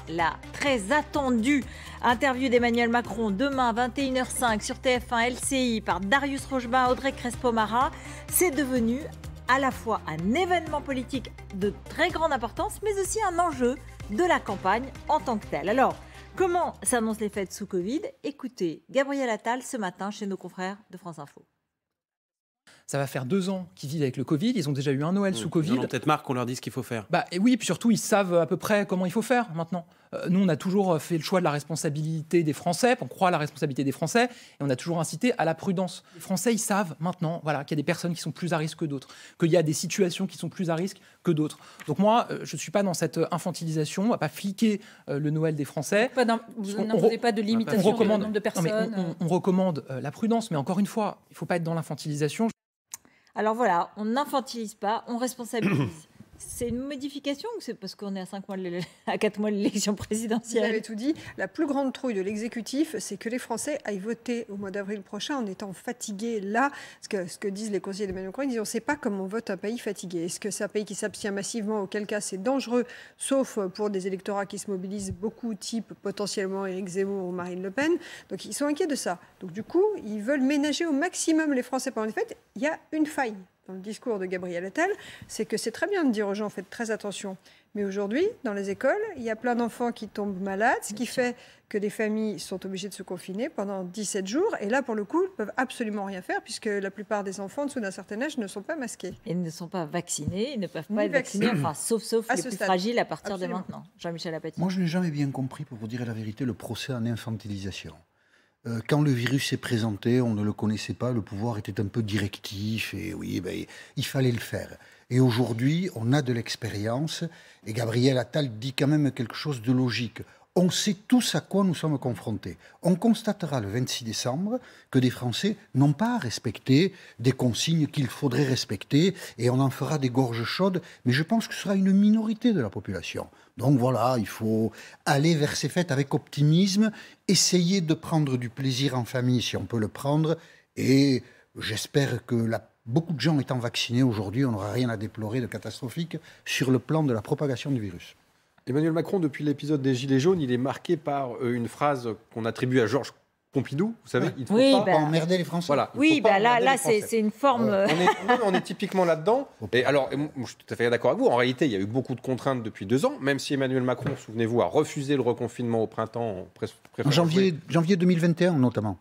la très attendue interview d'Emmanuel Macron demain 21h05 sur TF1 LCI par Darius Rochebin, Audrey Crespo-Mara. C'est devenu à la fois un événement politique de très grande importance, mais aussi un enjeu de la campagne en tant que telle. Alors, comment s'annoncent les fêtes sous Covid? Écoutez Gabriel Attal ce matin chez nos confrères de France Info. Ça va faire 2 ans qu'ils vivent avec le Covid. Ils ont déjà eu un Noël sous Covid. Ils en ont peut-être marre qu'on leur dise ce qu'il faut faire. Et oui, puis surtout, ils savent à peu près comment il faut faire maintenant. Nous, on a toujours fait le choix de la responsabilité des Français. On croit à la responsabilité des Français. Et on a toujours incité à la prudence. Les Français, ils savent maintenant qu'il y a des personnes qui sont plus à risque que d'autres. Qu'il y a des situations qui sont plus à risque que d'autres. Donc moi, je ne suis pas dans cette infantilisation. On ne va pas fliquer le Noël des Français. Vous n'imposez pas de limitation du nombre de personnes. On recommande la prudence. Mais encore une fois, il ne faut pas être dans l'infantilisation. Alors voilà, on n'infantilise pas, on responsabilise. C'est une modification ou c'est parce qu'on est à 4 mois de l'élection présidentielle? Vous avez tout dit. La plus grande trouille de l'exécutif, c'est que les Français aillent voter au mois d'avril prochain en étant fatigués. Là, ce que disent les conseillers d'Emmanuel Macron, ils disent on ne sait pas comment on vote un pays fatigué. Est-ce que c'est un pays qui s'abstient massivement, auquel cas c'est dangereux, sauf pour des électorats qui se mobilisent beaucoup, type potentiellement Éric Zemmour ou Marine Le Pen. Donc ils sont inquiets de ça. Donc du coup, ils veulent ménager au maximum les Français pendant les fêtes. Il y a une faille dans le discours de Gabriel Attal, c'est que c'est très bien de dire aux gens, faites très attention. Mais aujourd'hui, dans les écoles, il y a plein d'enfants qui tombent malades, ce qui fait que des familles sont obligées de se confiner pendant 17 jours. Et là, pour le coup, ils ne peuvent absolument rien faire, puisque la plupart des enfants, en dessous d'un certain âge, ne sont pas masqués. Ils ne sont pas vaccinés, ils ne peuvent pas être vaccinés, sauf les plus fragiles à partir de maintenant. Jean-Michel Apathy. Moi, je n'ai jamais bien compris, pour vous dire la vérité, le procès en infantilisation. Quand le virus s'est présenté, on ne le connaissait pas, le pouvoir était un peu directif et oui, il fallait le faire. Et aujourd'hui, on a de l'expérience et Gabriel Attal dit quand même quelque chose de logique. On sait tous à quoi nous sommes confrontés. On constatera le 26 décembre que des Français n'ont pas respecté des consignes qu'il faudrait respecter et on en fera des gorges chaudes, mais je pense que ce sera une minorité de la population. Donc voilà, il faut aller vers ces fêtes avec optimisme, essayer de prendre du plaisir en famille si on peut le prendre et j'espère que beaucoup de gens étant vaccinés aujourd'hui, on n'aura rien à déplorer de catastrophique sur le plan de la propagation du virus. Emmanuel Macron, depuis l'épisode des Gilets jaunes, il est marqué par une phrase qu'on attribue à Georges Pompidou, vous savez, il ne faut pas emmerder les Français. Voilà, là c'est une forme... On est typiquement là-dedans. Et alors, moi, je suis tout à fait d'accord avec vous. En réalité, il y a eu beaucoup de contraintes depuis 2 ans, même si Emmanuel Macron, souvenez-vous, a refusé le reconfinement au printemps. En janvier 2021, notamment.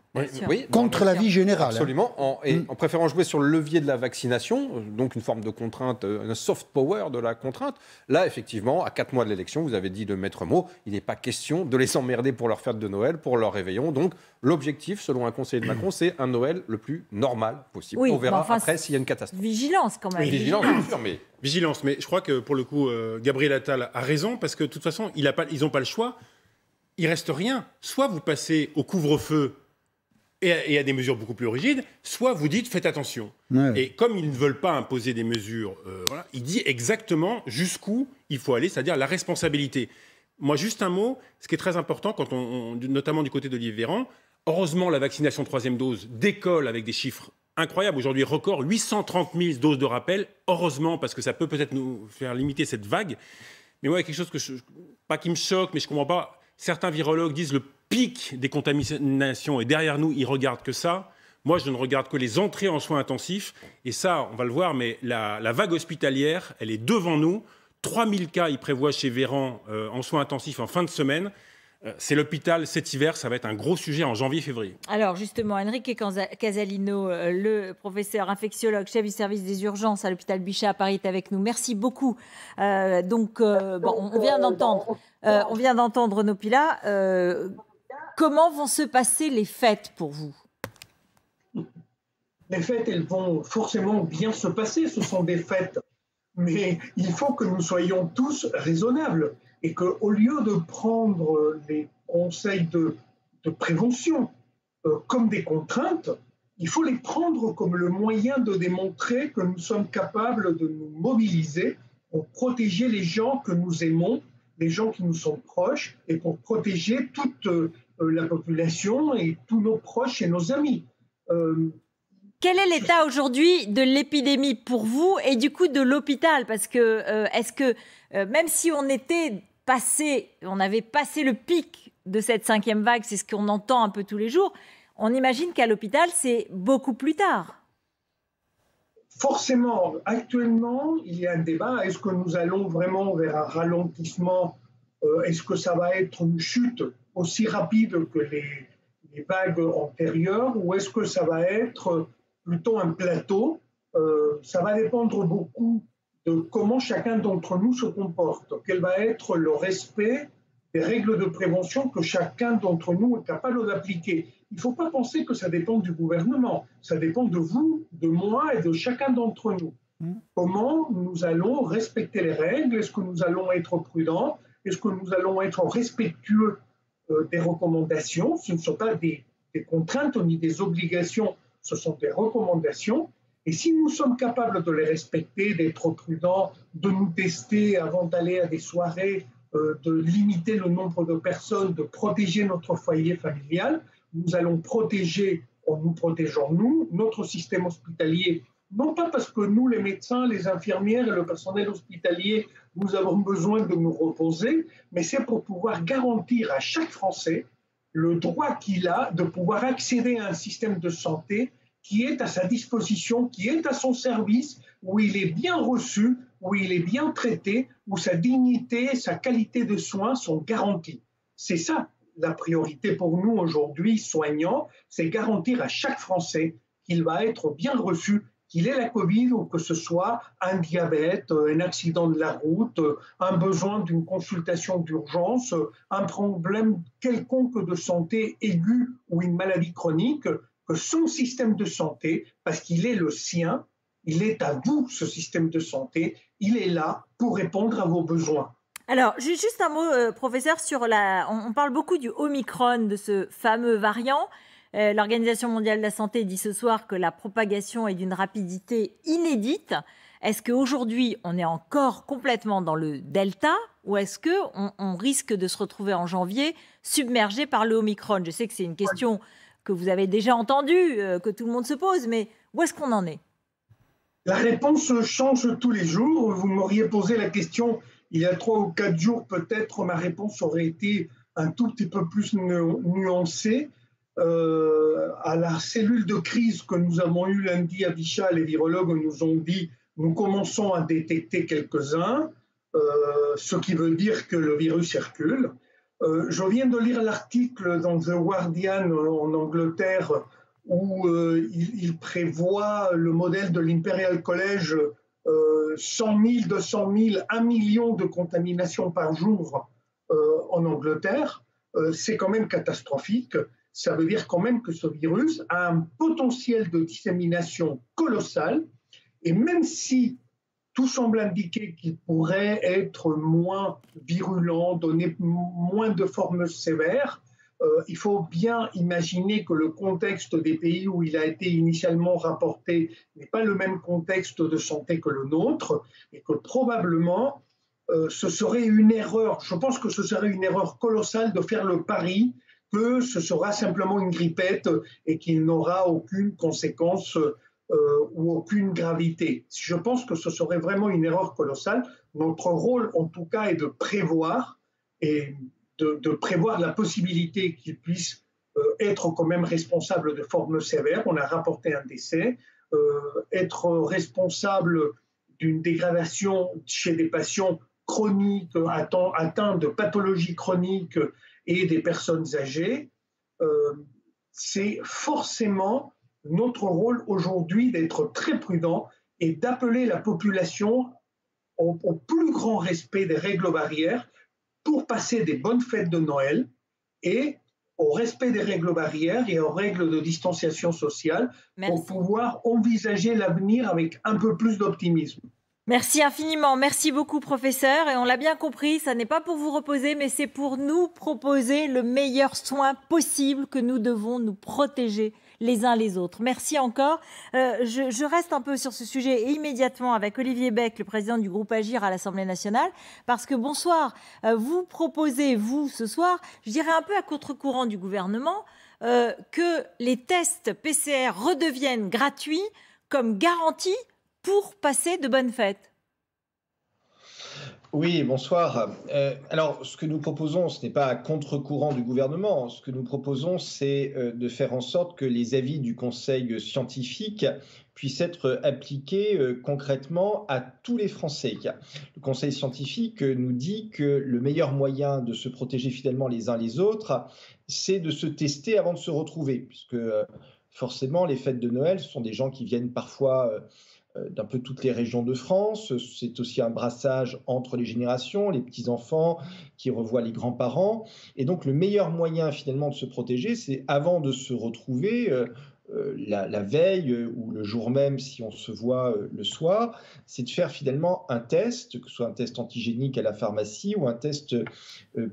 Oui, contre l'avis général. Absolument. En préférant jouer sur le levier de la vaccination, donc une forme de contrainte, un soft power de la contrainte. Là, effectivement, à 4 mois de l'élection, vous avez dit le maître mot, il n'est pas question de les emmerder pour leur fête de Noël, pour leur réveillon. Donc, l'objectif, selon un conseiller de Macron, c'est un Noël le plus normal possible. Oui, on verra après s'il y a une catastrophe. Vigilance quand même. Oui, vigilance, bien sûr, mais... Vigilance, mais je crois que pour le coup, Gabriel Attal a raison, parce que de toute façon, ils n'ont pas le choix. Il reste rien. Soit vous passez au couvre-feu et à des mesures beaucoup plus rigides, soit vous dites faites attention. Ouais. Et comme ils ne veulent pas imposer des mesures, il dit exactement jusqu'où il faut aller, c'est-à-dire la responsabilité. Moi, juste un mot, ce qui est très important, quand notamment du côté d'Olivier Véran, heureusement, la vaccination 3e dose décolle avec des chiffres incroyables. Aujourd'hui, record, 830 000 doses de rappel. Heureusement, parce que ça peut peut-être nous faire limiter cette vague. Mais moi, il y a quelque chose pas qui me choque, mais je ne comprends pas. Certains virologues disent le pic des contaminations est derrière nous, ils ne regardent que ça. Moi, je ne regarde que les entrées en soins intensifs. Et ça, on va le voir, mais la vague hospitalière, elle est devant nous. 3000 cas, il prévoit chez Véran en soins intensifs en fin de semaine. C'est l'hôpital cet hiver, ça va être un gros sujet en janvier-février. Alors justement, Enrique Casalino, le professeur infectiologue, chef du service des urgences à l'hôpital Bichat à Paris, est avec nous. Merci beaucoup. On vient d'entendre Nopila. Comment vont se passer les fêtes pour vous? Les fêtes, elles vont forcément bien se passer. Ce sont des fêtes. Mais il faut que nous soyons tous raisonnables et qu'au lieu de prendre les conseils de prévention comme des contraintes, il faut les prendre comme le moyen de démontrer que nous sommes capables de nous mobiliser pour protéger les gens que nous aimons, les gens qui nous sont proches, et pour protéger toute la population et tous nos proches et nos amis. Quel est l'état aujourd'hui de l'épidémie pour vous et du coup de l'hôpital? Parce que est-ce que même si on était passé le pic de cette 5e vague, c'est ce qu'on entend un peu tous les jours. On imagine qu'à l'hôpital, c'est beaucoup plus tard. Forcément, actuellement, il y a un débat. Est-ce que nous allons vraiment vers un ralentissement? Est-ce que ça va être une chute aussi rapide que les vagues antérieures? Ou est-ce que ça va être plutôt un plateau? Ça va dépendre beaucoup de comment chacun d'entre nous se comporte. Quel va être le respect des règles de prévention que chacun d'entre nous est capable d'appliquer. Il ne faut pas penser que ça dépend du gouvernement. Ça dépend de vous, de moi et de chacun d'entre nous. Comment nous allons respecter les règles? Est-ce que nous allons être prudents? Est-ce que nous allons être respectueux des recommandations? Ce ne sont pas des contraintes ni des obligations, ce sont des recommandations. Et si nous sommes capables de les respecter, d'être prudents, de nous tester avant d'aller à des soirées, de limiter le nombre de personnes, de protéger notre foyer familial, nous allons protéger, en nous protégeant nous, notre système hospitalier, non pas parce que nous, les médecins, les infirmières et le personnel hospitalier, nous avons besoin de nous reposer, mais c'est pour pouvoir garantir à chaque Français le droit qu'il a de pouvoir accéder à un système de santé qui est à sa disposition, qui est à son service, où il est bien reçu, où il est bien traité, où sa dignité, sa qualité de soins sont garanties. C'est ça la priorité pour nous aujourd'hui, soignants, c'est garantir à chaque Français qu'il va être bien reçu, qu'il ait la Covid ou que ce soit un diabète, un accident de la route, un besoin d'une consultation d'urgence, un problème quelconque de santé aiguë ou une maladie chronique, que son système de santé, parce qu'il est le sien, il est à vous, ce système de santé, il est là pour répondre à vos besoins. Alors, juste un mot, professeur, sur on parle beaucoup du Omicron, de ce fameux variant. L'Organisation mondiale de la santé dit ce soir que la propagation est d'une rapidité inédite. Est-ce qu'aujourd'hui, on est encore complètement dans le Delta ou est-ce qu'on risque de se retrouver en janvier submergé par le Omicron? Je sais que c'est une question que vous avez déjà entendue, que tout le monde se pose, mais où est-ce qu'on en est? La réponse change tous les jours. Vous m'auriez posé la question il y a 3 ou 4 jours, peut-être ma réponse aurait été un tout petit peu plus nuancée. À la cellule de crise que nous avons eue lundi à Bichat, les virologues nous ont dit nous commençons à détecter quelques-uns, ce qui veut dire que le virus circule. Je viens de lire l'article dans The Guardian en Angleterre où il prévoit le modèle de l'Imperial College 100 000, 200 000, 1 million de contaminations par jour en Angleterre. C'est quand même catastrophique. Ça veut dire quand même que ce virus a un potentiel de dissémination colossal. Et même si tout semble indiquer qu'il pourrait être moins virulent, donner moins de formes sévères, il faut bien imaginer que le contexte des pays où il a été initialement rapporté n'est pas le même contexte de santé que le nôtre et que probablement ce serait une erreur, je pense que ce serait une erreur colossale de faire le pari que ce sera simplement une grippette et qu'il n'aura aucune conséquence ou aucune gravité. Je pense que ce serait vraiment une erreur colossale. Notre rôle, en tout cas, est de prévoir et de prévoir la possibilité qu'il puisse être quand même responsable de formes sévères. On a rapporté un décès. Être responsable d'une dégradation chez des patients chroniques, atteints de pathologies chroniques et des personnes âgées, c'est forcément notre rôle aujourd'hui d'être très prudent et d'appeler la population au plus grand respect des règles barrières pour passer des bonnes fêtes de Noël et au respect des règles barrières et aux règles de distanciation sociale. Merci. Pour pouvoir envisager l'avenir avec un peu plus d'optimisme. Merci infiniment, merci beaucoup professeur, et on l'a bien compris, ça n'est pas pour vous reposer, mais c'est pour nous proposer le meilleur soin possible, que nous devons nous protéger les uns les autres. Merci encore. Je reste un peu sur ce sujet et immédiatement avec Olivier Beck, le président du groupe Agir à l'Assemblée nationale, parce que bonsoir, vous proposez, vous, ce soir, je dirais un peu à contre-courant du gouvernement, que les tests PCR redeviennent gratuits comme garantie pour passer de bonnes fêtes. Oui, bonsoir. Alors, ce que nous proposons, ce n'est pas à contre-courant du gouvernement. Ce que nous proposons, c'est de faire en sorte que les avis du Conseil scientifique puissent être appliqués concrètement à tous les Français. Le Conseil scientifique nous dit que le meilleur moyen de se protéger fidèlement les uns les autres, c'est de se tester avant de se retrouver, puisque forcément, les fêtes de Noël, ce sont des gens qui viennent parfois d'un peu toutes les régions de France. C'est aussi un brassage entre les générations, les petits-enfants qui revoient les grands-parents. Et donc, le meilleur moyen finalement de se protéger, c'est avant de se retrouver la veille ou le jour même, si on se voit le soir, c'est de faire finalement un test, que ce soit un test antigénique à la pharmacie ou un test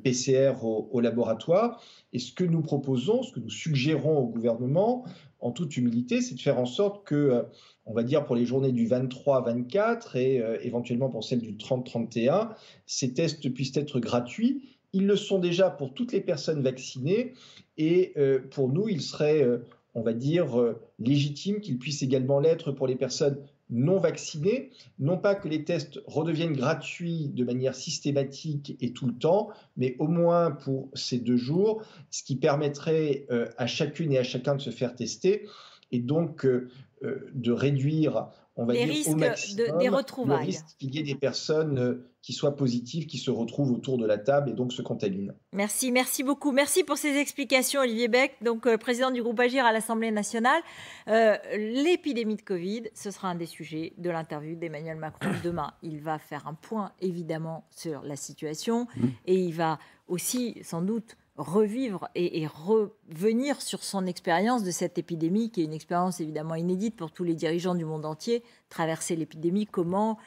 PCR au laboratoire. Et ce que nous proposons, ce que nous suggérons au gouvernement, en toute humilité, c'est de faire en sorte que, on va dire pour les journées du 23-24 et éventuellement pour celles du 30-31, ces tests puissent être gratuits. Ils le sont déjà pour toutes les personnes vaccinées et pour nous, il serait, on va dire, légitime qu'ils puissent également l'être pour les personnes non vaccinés, non pas que les tests redeviennent gratuits de manière systématique et tout le temps, mais au moins pour ces 2 jours, ce qui permettrait à chacune et à chacun de se faire tester et donc de réduire, on va dire, au maximum des retrouvailles. Le risque qu'il y ait des personnes qui soient positives, qui se retrouvent autour de la table et donc se contaminent. Merci beaucoup. Merci pour ces explications, Olivier Beck, donc président du groupe Agir à l'Assemblée nationale. L'épidémie de Covid, ce sera un des sujets de l'interview d'Emmanuel Macron demain. Il va faire un point, évidemment, sur la situation et il va aussi, sans doute, revivre et revenir sur son expérience de cette épidémie, qui est une expérience évidemment inédite pour tous les dirigeants du monde entier. Traverser l'épidémie, comment